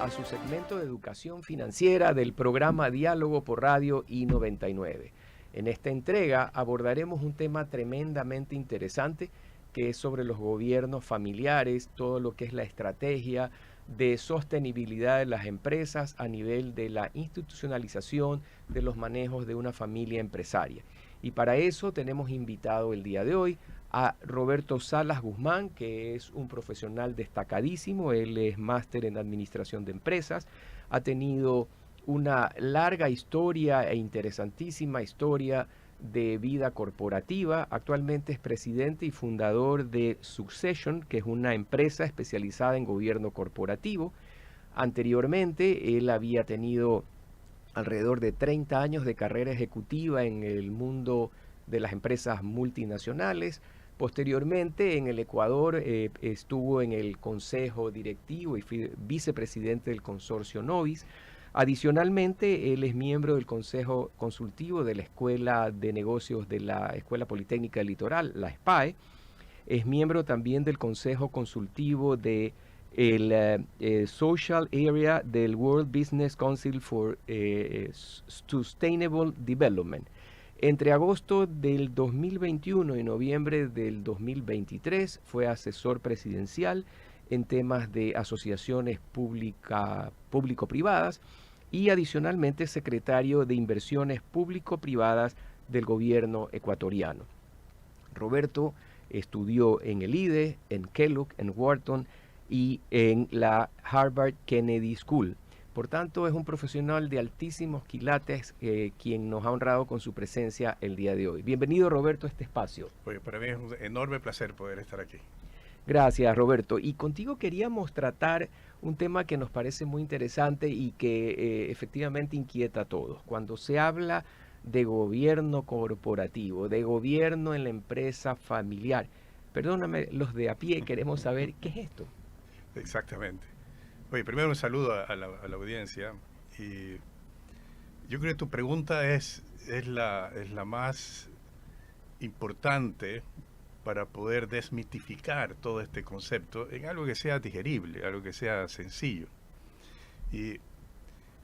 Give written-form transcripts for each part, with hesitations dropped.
a su segmento de educación financiera del programa Diálogo por Radio I-99. En esta entrega abordaremos un tema tremendamente interesante que es sobre los gobiernos familiares, todo lo que es la estrategia de sostenibilidad de las empresas a nivel de la institucionalización de los manejos de una familia empresaria. Y para eso tenemos invitado el día de hoy a Roberto Salas Guzmán, que es un profesional destacadísimo. Él es máster en administración de empresas, ha tenido una larga historia e interesantísima historia de vida corporativa. Actualmente es presidente y fundador de Succession, que es una empresa especializada en gobierno corporativo. Anteriormente, él había tenido alrededor de 30 años de carrera ejecutiva en el mundo de las empresas multinacionales. Posteriormente, en el Ecuador, estuvo en el consejo directivo y fue vicepresidente del consorcio Novis. Adicionalmente, él es miembro del Consejo Consultivo de la Escuela de Negocios de la Escuela Politécnica del Litoral, la SPAE. Es miembro también del Consejo Consultivo de el Social Area del World Business Council for Sustainable Development. Entre agosto del 2021 y noviembre del 2023 fue asesor presidencial en temas de asociaciones público-privadas y adicionalmente secretario de inversiones público-privadas del gobierno ecuatoriano. Roberto estudió en el IDE, en Kellogg, en Wharton y en la Harvard Kennedy School. Por tanto, es un profesional de altísimos quilates quien nos ha honrado con su presencia el día de hoy. Bienvenido, Roberto, a este espacio. Oye, para mí es un enorme placer poder estar aquí. Gracias, Roberto. Y contigo queríamos tratar un tema que nos parece muy interesante y que efectivamente inquieta a todos. Cuando se habla de gobierno corporativo, de gobierno en la empresa familiar, perdóname, los de a pie queremos saber qué es esto. Exactamente. Oye, primero un saludo a la audiencia. Y yo creo que tu pregunta es la más importante para poder desmitificar todo este concepto en algo que sea digerible, algo que sea sencillo. Y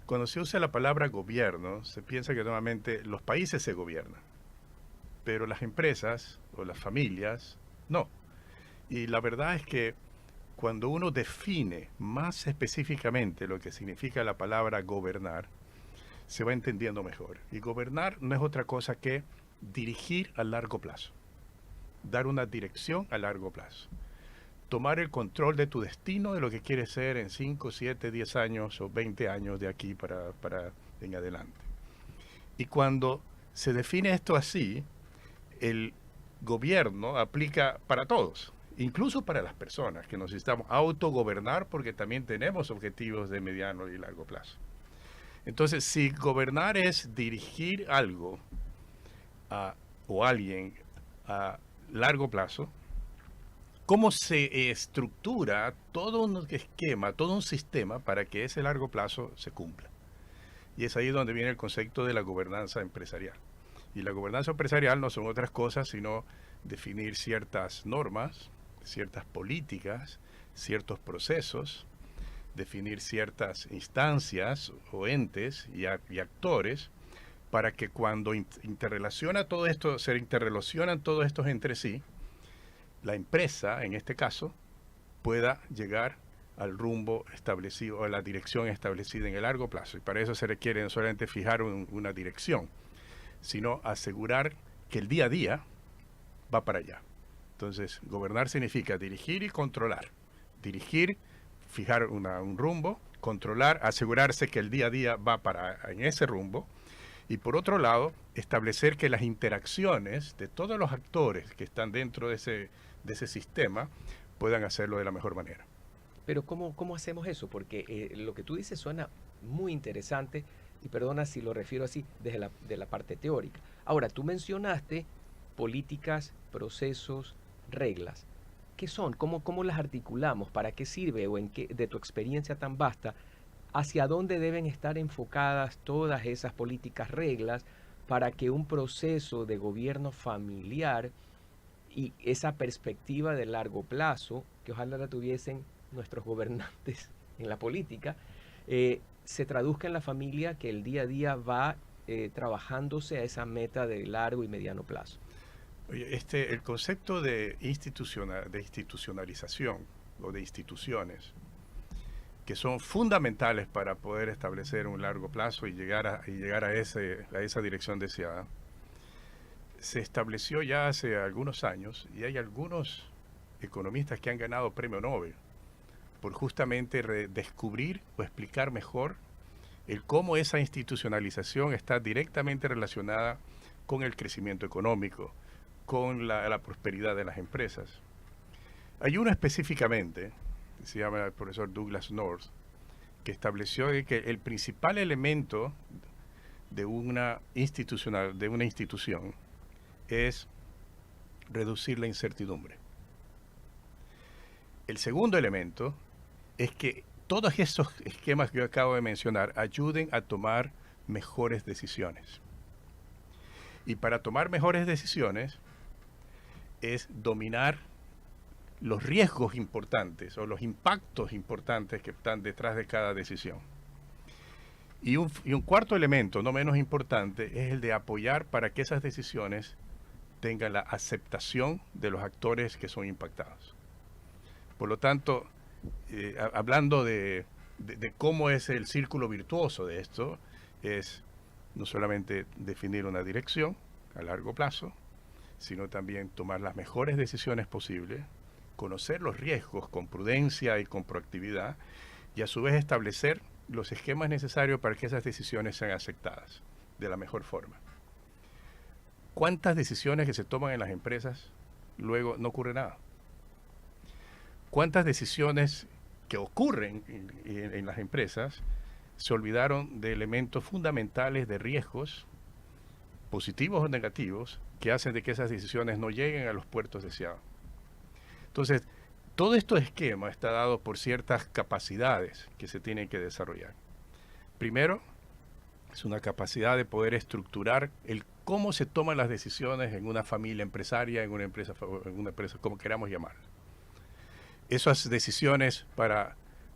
cuando se usa la palabra gobierno, se piensa que normalmente los países se gobiernan, pero las empresas o las familias no. Y la verdad es que cuando uno define más específicamente lo que significa la palabra gobernar, se va entendiendo mejor. Y gobernar no es otra cosa que dirigir a largo plazo, dar una dirección a largo plazo, tomar el control de tu destino, de lo que quieres ser en 5, 7, 10 años o 20 años de aquí para en adelante. Y cuando se define esto así, el gobierno aplica para todos, incluso para las personas que nos necesitamos autogobernar porque también tenemos objetivos de mediano y largo plazo. Entonces, si gobernar es dirigir algo o alguien a largo plazo, ¿cómo se estructura todo un esquema, todo un sistema para que ese largo plazo se cumpla? Y es ahí donde viene el concepto de la gobernanza empresarial. Y la gobernanza empresarial no son otras cosas sino definir ciertas normas, ciertas políticas, ciertos procesos, definir ciertas instancias o entes y actores para que cuando se interrelacionan todos estos entre sí, la empresa, en este caso, pueda llegar al rumbo establecido, a la dirección establecida en el largo plazo. Y para eso se requiere no solamente fijar una dirección, sino asegurar que el día a día va para allá. Entonces, gobernar significa dirigir y controlar. Dirigir, fijar un rumbo, controlar, asegurarse que el día a día va en ese rumbo. Y por otro lado, establecer que las interacciones de todos los actores que están dentro de ese sistema puedan hacerlo de la mejor manera. Pero ¿cómo hacemos eso? Porque lo que tú dices suena muy interesante y perdona si lo refiero así desde de la parte teórica. Ahora, tú mencionaste políticas, procesos, reglas. ¿Qué son? ¿Cómo las articulamos? ¿Para qué sirve? ¿O en qué, de tu experiencia tan vasta, hacia dónde deben estar enfocadas todas esas políticas, reglas, para que un proceso de gobierno familiar y esa perspectiva de largo plazo, que ojalá la tuviesen nuestros gobernantes en la política, se traduzca en la familia, que el día a día va trabajándose a esa meta de largo y mediano plazo. Oye, el concepto de institucionalización o de instituciones que son fundamentales para poder establecer un largo plazo y llegar a esa dirección deseada, se estableció ya hace algunos años y hay algunos economistas que han ganado premio Nobel por justamente descubrir o explicar mejor el cómo esa institucionalización está directamente relacionada con el crecimiento económico, con la prosperidad de las empresas. Hay uno específicamente, se llama el profesor Douglas North, que estableció que el principal elemento de una institución es reducir la incertidumbre. El segundo elemento es que todos estos esquemas que yo acabo de mencionar ayuden a tomar mejores decisiones. Y para tomar mejores decisiones es dominar los riesgos importantes o los impactos importantes que están detrás de cada decisión. Y un cuarto elemento, no menos importante, es el de apoyar para que esas decisiones tengan la aceptación de los actores que son impactados. Por lo tanto, hablando de cómo es el círculo virtuoso de esto, es no solamente definir una dirección a largo plazo, sino también tomar las mejores decisiones posibles, conocer los riesgos con prudencia y con proactividad, y a su vez establecer los esquemas necesarios para que esas decisiones sean aceptadas de la mejor forma. ¿Cuántas decisiones que se toman en las empresas luego no ocurre nada? ¿Cuántas decisiones que ocurren en las empresas se olvidaron de elementos fundamentales de riesgos, positivos o negativos, que hacen de que esas decisiones no lleguen a los puertos deseados? Entonces, todo este esquema está dado por ciertas capacidades que se tienen que desarrollar. Primero, es una capacidad de poder estructurar el cómo se toman las decisiones en una familia empresaria, en una empresa, como queramos llamarla. Esas decisiones, para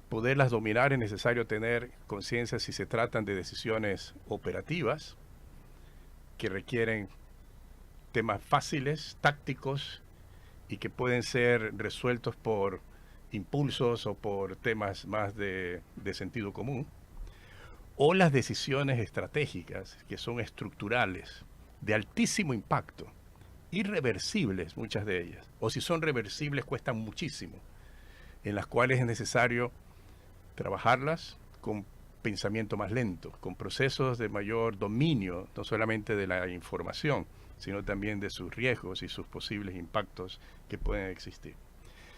poderlas dominar, es necesario tener conciencia si se tratan de decisiones operativas, que requieren temas fáciles, tácticos, y que pueden ser resueltos por impulsos o por temas más de sentido común, o las decisiones estratégicas, que son estructurales, de altísimo impacto, irreversibles muchas de ellas, o si son reversibles cuestan muchísimo, en las cuales es necesario trabajarlas con pensamiento más lento, con procesos de mayor dominio, no solamente de la información, sino también de sus riesgos y sus posibles impactos que pueden existir.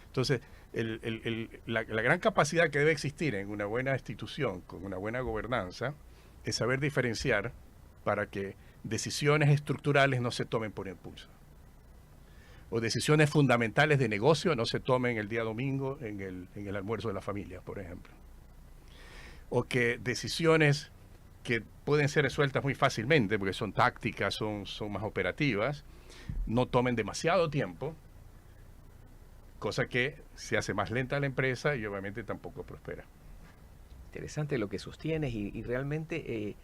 Entonces, la gran capacidad que debe existir en una buena institución, con una buena gobernanza, es saber diferenciar para que decisiones estructurales no se tomen por impulso, o decisiones fundamentales de negocio no se tomen el día domingo en el almuerzo de la familia, por ejemplo. O que decisiones que pueden ser resueltas muy fácilmente, porque son tácticas, son más operativas, no tomen demasiado tiempo, cosa que se hace más lenta la empresa y obviamente tampoco prospera. Interesante lo que sostienes y realmente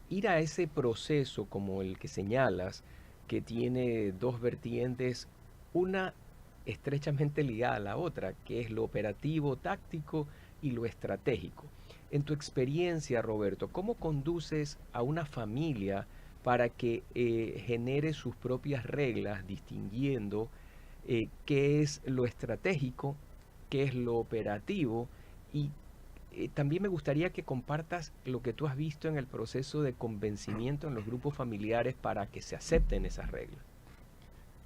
ir a ese proceso como el que señalas, que tiene dos vertientes, una estrechamente ligada a la otra, que es lo operativo, táctico y lo estratégico. En tu experiencia, Roberto, ¿cómo conduces a una familia para que genere sus propias reglas, distinguiendo qué es lo estratégico, qué es lo operativo? Y también me gustaría que compartas lo que tú has visto en el proceso de convencimiento en los grupos familiares para que se acepten esas reglas.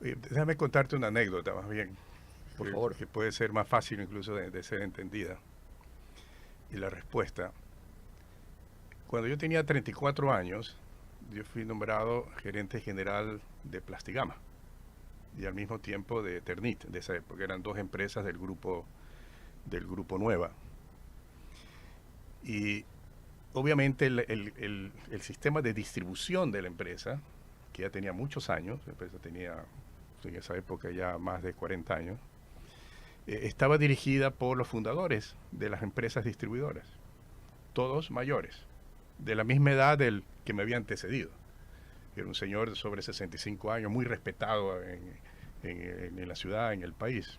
Déjame contarte una anécdota más bien, por favor, que puede ser más fácil incluso de ser entendida. Y la respuesta: cuando yo tenía 34 años, yo fui nombrado gerente general de Plastigama y al mismo tiempo de Eternit, de esa época. Eran dos empresas del grupo Nueva. Y obviamente el sistema de distribución de la empresa, que ya tenía muchos años, la empresa tenía en esa época ya más de 40 años, estaba dirigida por los fundadores de las empresas distribuidoras. todos mayores, de la misma edad del que me había antecedido. Era un señor de sobre 65 años, muy respetado en la ciudad, en el país.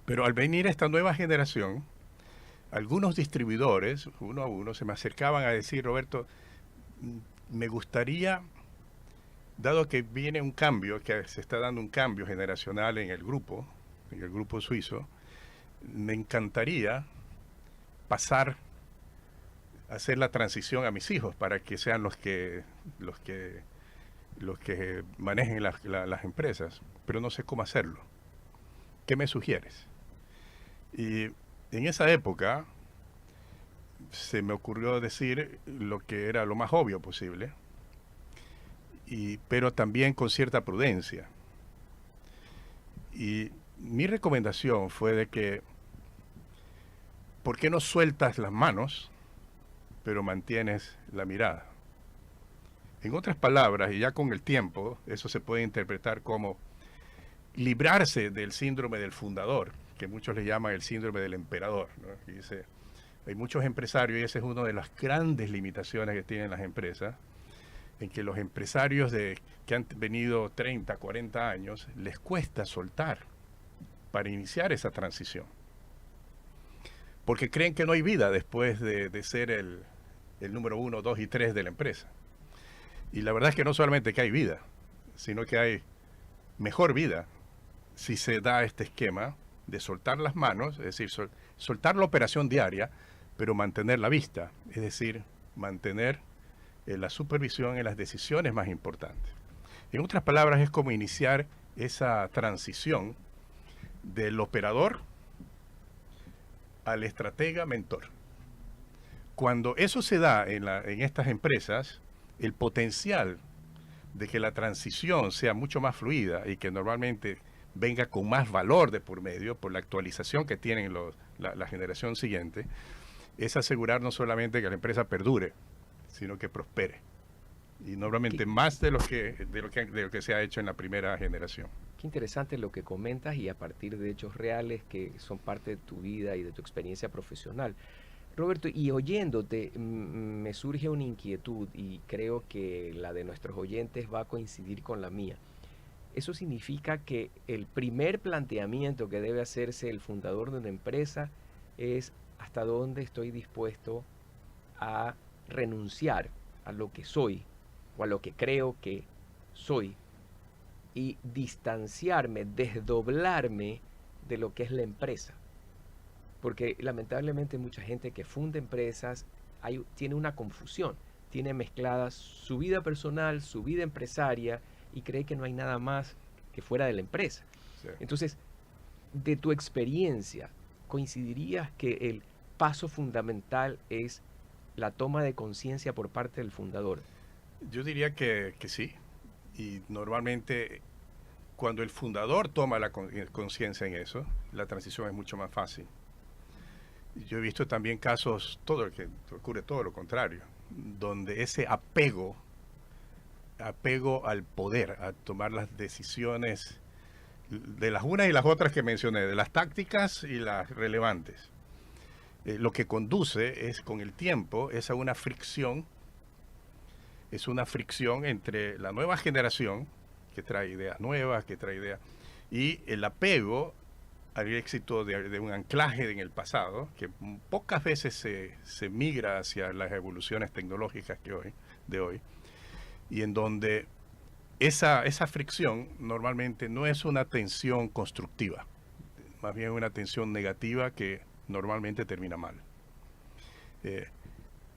Pero al venir esta nueva generación, algunos distribuidores, uno a uno, se me acercaban a decir: Roberto, me gustaría, dado que viene un cambio, que se está dando un cambio generacional en el grupo suizo, me encantaría pasar a hacer la transición a mis hijos para que sean los que manejen las empresas, pero no sé cómo hacerlo. ¿Qué me sugieres? Y en esa época se me ocurrió decir lo que era lo más obvio posible, pero también con cierta prudencia. Y mi recomendación fue de que, ¿por qué no sueltas las manos, pero mantienes la mirada? En otras palabras, y ya con el tiempo, eso se puede interpretar como librarse del síndrome del fundador, que muchos le llaman el síndrome del emperador, ¿no? Y hay muchos empresarios, y esa es una de las grandes limitaciones que tienen las empresas, en que los empresarios que han venido 30, 40 años, les cuesta soltar para iniciar esa transición. Porque creen que no hay vida después de ser el número 1, 2 y 3 de la empresa. Y la verdad es que no solamente que hay vida, sino que hay mejor vida si se da este esquema de soltar las manos, es decir, soltar la operación diaria, pero mantener la vista, es decir, mantener la supervisión en las decisiones más importantes. En otras palabras, es como iniciar esa transición del operador al estratega mentor. Cuando eso se da en estas empresas, el potencial de que la transición sea mucho más fluida y que normalmente venga con más valor de por medio por la actualización que tienen la generación siguiente, es asegurar no solamente que la empresa perdure, sino que prospere. Y normalmente más de lo que se ha hecho en la primera generación. Qué interesante lo que comentas, y a partir de hechos reales que son parte de tu vida y de tu experiencia profesional. Roberto, y oyéndote, me surge una inquietud, y creo que la de nuestros oyentes va a coincidir con la mía. Eso significa que el primer planteamiento que debe hacerse el fundador de una empresa es: ¿hasta dónde estoy dispuesto a renunciar a lo que soy o a lo que creo que soy, y distanciarme, desdoblarme de lo que es la empresa? Porque lamentablemente mucha gente que funda empresas tiene una confusión, tiene mezcladas su vida personal, su vida empresaria, y cree que no hay nada más que fuera de la empresa. Sí. Entonces, de tu experiencia, ¿coincidirías que el paso fundamental es la toma de conciencia por parte del fundador? Yo diría que sí. Y normalmente cuando el fundador toma la conciencia en eso, la transición es mucho más fácil. Yo he visto también casos, que ocurre todo lo contrario, donde ese apego al poder, a tomar las decisiones de las unas y las otras que mencioné, de las tácticas y las relevantes, lo que conduce es, con el tiempo, es a una fricción. Es una fricción entre la nueva generación, que trae ideas nuevas, y el apego al éxito de un anclaje en el pasado, que pocas veces se migra hacia las evoluciones tecnológicas de hoy, y en donde esa fricción normalmente no es una tensión constructiva, más bien una tensión negativa que normalmente termina mal.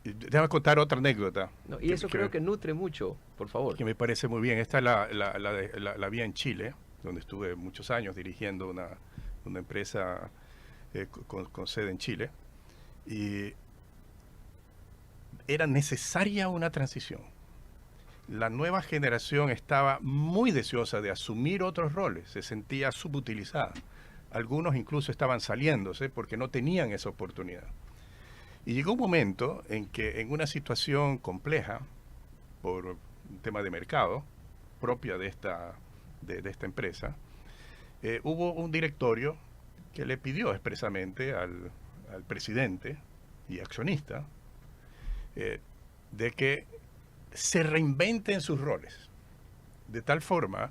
Déjame contar otra anécdota. No, y eso creo que nutre mucho, por favor. Que me parece muy bien. Esta es la vía en Chile, donde estuve muchos años dirigiendo una empresa con sede en Chile. Y era necesaria una transición. La nueva generación estaba muy deseosa de asumir otros roles, se sentía subutilizada. Algunos incluso estaban saliéndose porque no tenían esa oportunidad. Y llegó un momento en que, en una situación compleja, por un tema de mercado propia de esta empresa, hubo un directorio que le pidió expresamente al presidente y accionista, de que se reinventen sus roles, de tal forma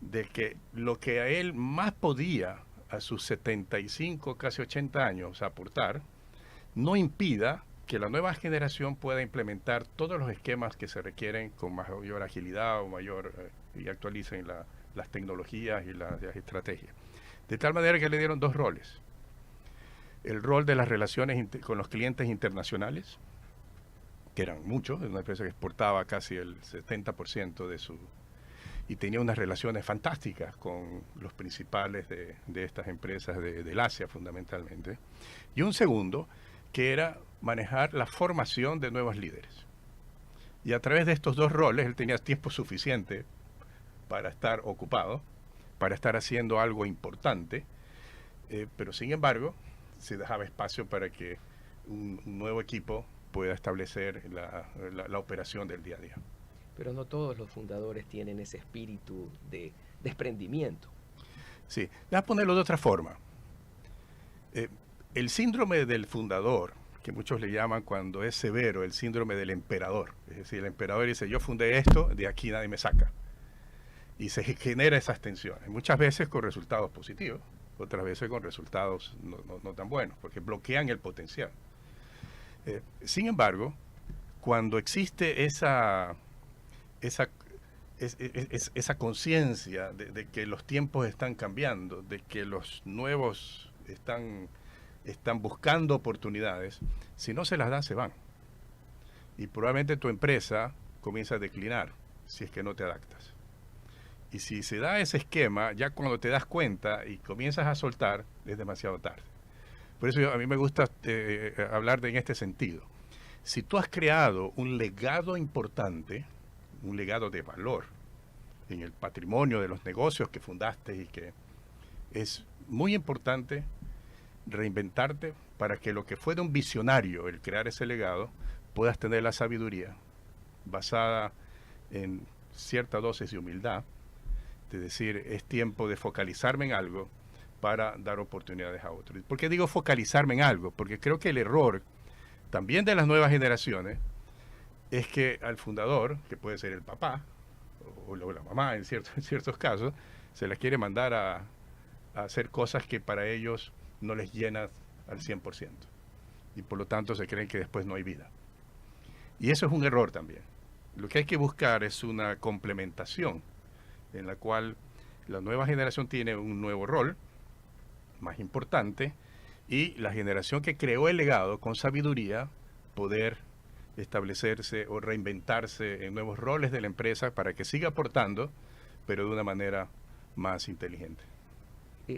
de que lo que a él más podía a sus 75, casi 80 años aportar, no impida que la nueva generación pueda implementar todos los esquemas que se requieren con mayor agilidad o mayor y actualicen las tecnologías y las estrategias. De tal manera que le dieron dos roles. El rol de las relaciones con los clientes internacionales, que eran muchos, una empresa que exportaba casi el 70% de su... y tenía unas relaciones fantásticas con los principales de estas empresas del Asia fundamentalmente. Y un segundo, que era manejar la formación de nuevos líderes. Y a través de estos dos roles, él tenía tiempo suficiente para estar ocupado, para estar haciendo algo importante, pero sin embargo, se dejaba espacio para que un nuevo equipo pueda establecer la operación del día a día. Pero no todos los fundadores tienen ese espíritu de desprendimiento. Sí, voy a ponerlo de otra forma. El síndrome del fundador, que muchos le llaman cuando es severo, el síndrome del emperador. Es decir, el emperador dice, yo fundé esto, de aquí nadie me saca. Y se genera esas tensiones, muchas veces con resultados positivos, otras veces con resultados no tan buenos, porque bloquean el potencial. Sin embargo, cuando existe esa conciencia de que los tiempos están cambiando, de que los nuevos están buscando oportunidades, si no se las da, se van. Y probablemente tu empresa comienza a declinar si es que no te adaptas. Y si se da ese esquema, ya cuando te das cuenta y comienzas a soltar, es demasiado tarde. Por eso a mí me gusta hablar en este sentido. Si tú has creado un legado importante, un legado de valor en el patrimonio de los negocios que fundaste y que es muy importante reinventarte para que lo que fue de un visionario, el crear ese legado, puedas tener la sabiduría basada en cierta dosis de humildad, de decir, es tiempo de focalizarme en algo para dar oportunidades a otros. ¿Por qué digo focalizarme en algo? Porque creo que el error también de las nuevas generaciones es que al fundador, que puede ser el papá o la mamá en ciertos casos, se les quiere mandar a hacer cosas que para ellos no les llena al 100%. Y por lo tanto se creen que después no hay vida. Y eso es un error también. Lo que hay que buscar es una complementación en la cual la nueva generación tiene un nuevo rol más importante y la generación que creó el legado con sabiduría poder establecerse o reinventarse en nuevos roles de la empresa para que siga aportando, pero de una manera más inteligente.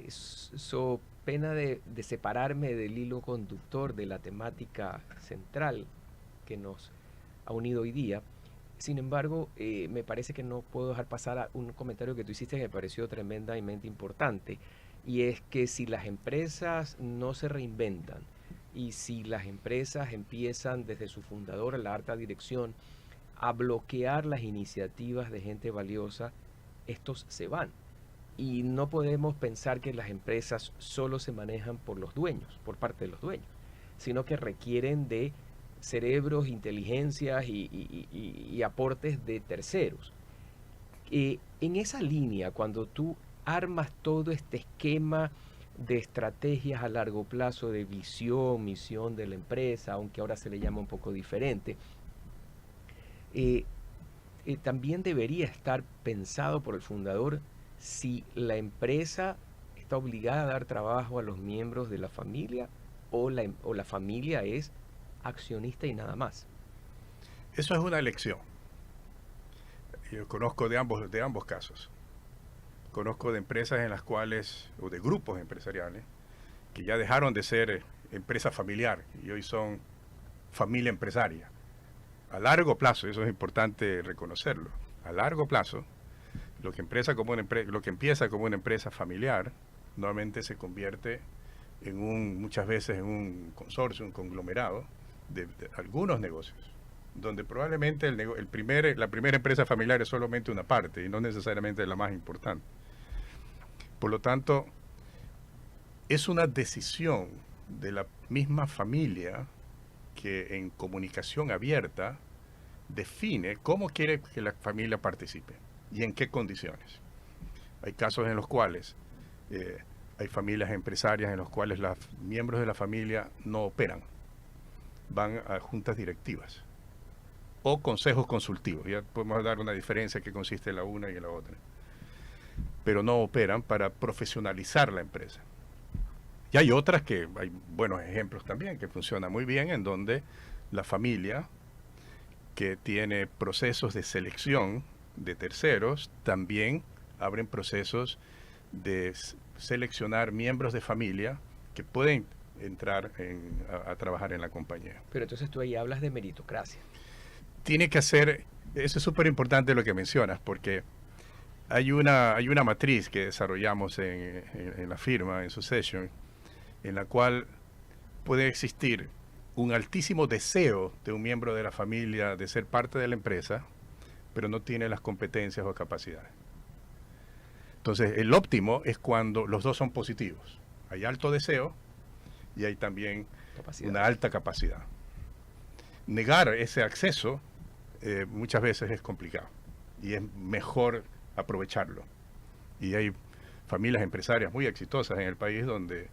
So pena de separarme del hilo conductor de la temática central que nos ha unido hoy día. Sin embargo, me parece que no puedo dejar pasar a un comentario que tú hiciste que me pareció tremendamente importante, y es que si las empresas no se reinventan y si las empresas empiezan desde su fundador a la alta dirección a bloquear las iniciativas de gente valiosa, estos se van. Y no podemos pensar que las empresas solo se manejan por los dueños, por parte de los dueños, sino que requieren de cerebros, inteligencias y aportes de terceros. En esa línea, cuando tú armas todo este esquema de estrategias a largo plazo, de visión, misión de la empresa, aunque ahora se le llama un poco diferente, también debería estar pensado por el fundador si la empresa está obligada a dar trabajo a los miembros de la familia o la familia es accionista y nada más. Eso es una elección. Yo conozco de ambos casos. Conozco de empresas en las cuales, o de grupos empresariales, que ya dejaron de ser empresa familiar y hoy son familia empresaria. A largo plazo, eso es importante reconocerlo, a largo plazo, lo que empieza como una empresa familiar, normalmente se convierte muchas veces en un consorcio, un conglomerado de algunos negocios, donde probablemente la primera empresa familiar es solamente una parte y no necesariamente la más importante. Por lo tanto, es una decisión de la misma familia que en comunicación abierta define cómo quiere que la familia participe y en qué condiciones. Hay casos en los cuales hay familias empresarias en los cuales los miembros de la familia no operan, van a juntas directivas o consejos consultivos. Ya podemos dar una diferencia que consiste en la una y en la otra, pero no operan para profesionalizar la empresa. Y hay otras que hay buenos ejemplos también que funcionan muy bien, en donde la familia que tiene procesos de selección de terceros también abren procesos de seleccionar miembros de familia que pueden entrar a trabajar en la compañía. Pero entonces tú ahí hablas de meritocracia. Tiene que hacer, eso es súper importante lo que mencionas, porque hay una matriz que desarrollamos en la firma, en Succession, en la cual puede existir un altísimo deseo de un miembro de la familia de ser parte de la empresa, pero no tiene las competencias o capacidades. Entonces, el óptimo es cuando los dos son positivos. Hay alto deseo y hay también una alta capacidad. Negar ese acceso muchas veces es complicado y es mejor aprovecharlo. Y hay familias empresarias muy exitosas en el país donde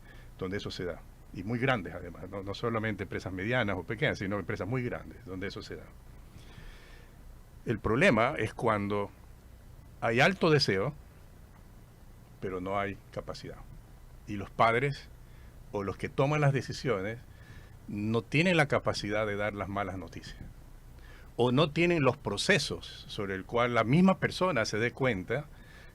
eso se da. Y muy grandes además, no solamente empresas medianas o pequeñas, sino empresas muy grandes donde eso se da. El problema es cuando hay alto deseo, pero no hay capacidad. Y los padres o los que toman las decisiones no tienen la capacidad de dar las malas noticias. O no tienen los procesos sobre el cual la misma persona se dé cuenta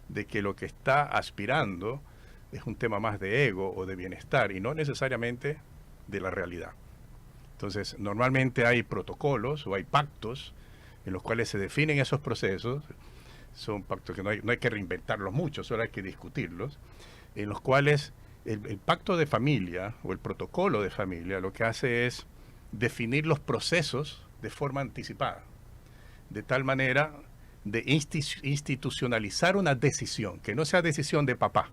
de que lo que está aspirando es un tema más de ego o de bienestar y no necesariamente de la realidad. Entonces, normalmente hay protocolos o hay pactos en los cuales se definen esos procesos. Son pactos que no hay que reinventarlos mucho, solo hay que discutirlos, en los cuales el pacto de familia o el protocolo de familia lo que hace es definir los procesos de forma anticipada, de tal manera de institucionalizar una decisión, que no sea decisión de papá,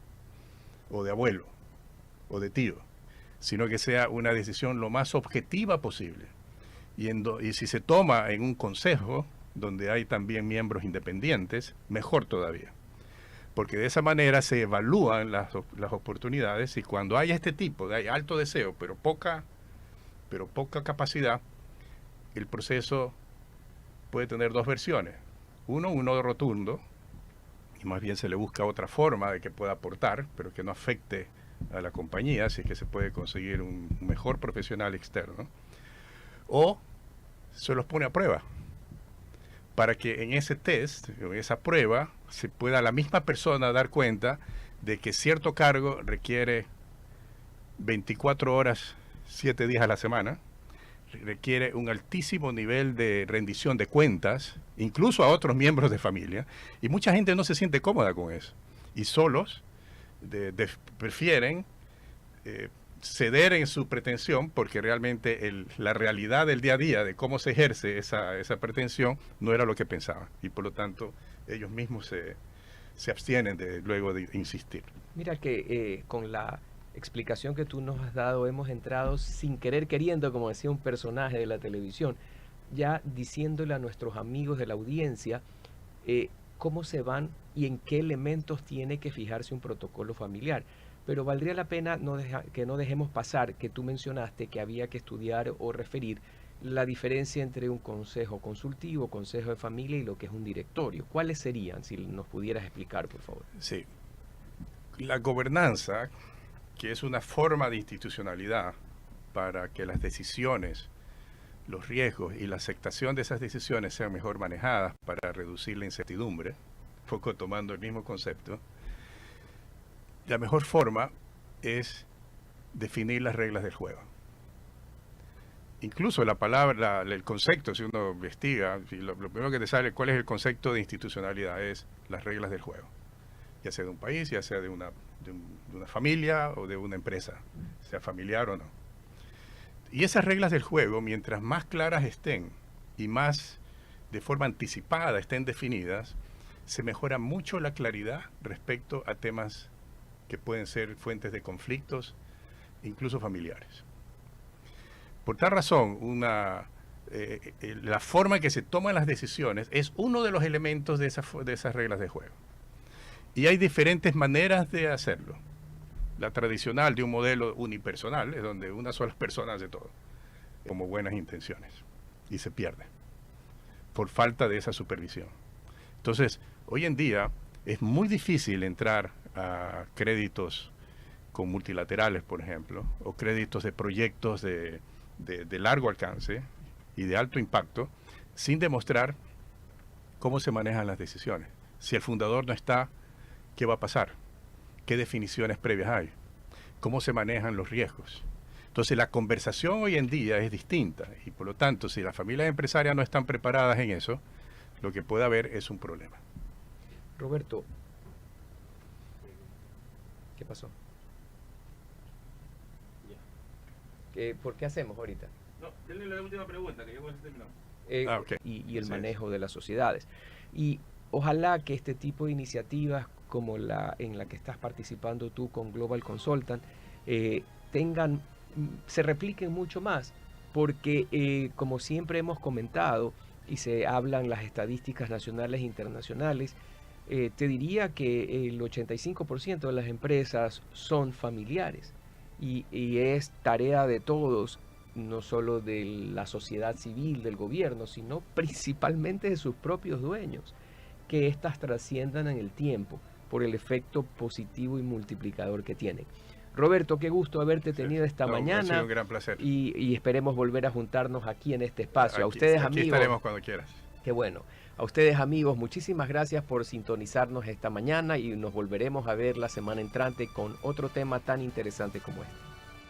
o de abuelo, o de tío, sino que sea una decisión lo más objetiva posible. Y si se toma en un consejo, donde hay también miembros independientes, mejor todavía. Porque de esa manera se evalúan las oportunidades y cuando hay este tipo de alto deseo, pero poca capacidad, el proceso puede tener dos versiones. Uno rotundo, y más bien se le busca otra forma de que pueda aportar, pero que no afecte a la compañía, si es que se puede conseguir un mejor profesional externo, o se los pone a prueba, para que en ese test, en esa prueba, se pueda la misma persona dar cuenta de que cierto cargo requiere 24 horas, 7 días a la semana, requiere un altísimo nivel de rendición de cuentas, incluso a otros miembros de familia, y mucha gente no se siente cómoda con eso. Y solos prefieren ceder en su pretensión, porque realmente la realidad del día a día de cómo se ejerce esa pretensión no era lo que pensaban. Y por lo tanto, ellos mismos se abstienen luego de insistir. Mira que con la explicación que tú nos has dado, hemos entrado sin querer queriendo, como decía un personaje de la televisión, ya diciéndole a nuestros amigos de la audiencia cómo se van y en qué elementos tiene que fijarse un protocolo familiar. Pero valdría la pena que no dejemos pasar que tú mencionaste que había que estudiar o referir la diferencia entre un consejo consultivo, consejo de familia y lo que es un directorio. ¿Cuáles serían? Si nos pudieras explicar, por favor. Sí. La gobernanza, que es una forma de institucionalidad para que las decisiones, los riesgos y la aceptación de esas decisiones sean mejor manejadas para reducir la incertidumbre, un poco tomando el mismo concepto, la mejor forma es definir las reglas del juego. Incluso la palabra, el concepto, si uno investiga, lo primero que te sale, ¿cuál es el concepto de institucionalidad? Es las reglas del juego. Ya sea de un país, ya sea de una familia o de una empresa, sea familiar o no. Y esas reglas del juego, mientras más claras estén y más de forma anticipada estén definidas, se mejora mucho la claridad respecto a temas que pueden ser fuentes de conflictos, incluso familiares. Por tal razón, la forma en que se toman las decisiones es uno de los elementos de esas reglas de juego. Y hay diferentes maneras de hacerlo. La tradicional de un modelo unipersonal es donde una sola persona hace todo, como buenas intenciones, y se pierde por falta de esa supervisión. Entonces, hoy en día es muy difícil entrar a créditos con multilaterales, por ejemplo, o créditos de proyectos de largo alcance y de alto impacto, sin demostrar cómo se manejan las decisiones. Si el fundador no está, ¿qué va a pasar? ¿Qué definiciones previas hay? ¿Cómo se manejan los riesgos? Entonces la conversación hoy en día es distinta y por lo tanto si las familias empresarias no están preparadas en eso, lo que puede haber es un problema. Roberto, ¿qué pasó? ¿Por qué hacemos ahorita? No, denle la última pregunta, que yo con eso terminamos. Okay. Y el manejo de las sociedades. Y ojalá que este tipo de iniciativas como en la que estás participando tú con Global Consultant se repliquen mucho más, porque como siempre hemos comentado y se hablan las estadísticas nacionales e internacionales, te diría que el 85% de las empresas son familiares y es tarea de todos, no solo de la sociedad civil, del gobierno, sino principalmente de sus propios dueños, que éstas trasciendan en el tiempo por el efecto positivo y multiplicador que tienen. Roberto, qué gusto haberte tenido esta mañana. Ha sido un gran placer. Y esperemos volver a juntarnos aquí en este espacio. A ustedes, aquí amigos. Estaremos cuando quieras. Qué bueno. A ustedes, amigos, muchísimas gracias por sintonizarnos esta mañana y nos volveremos a ver la semana entrante con otro tema tan interesante como este.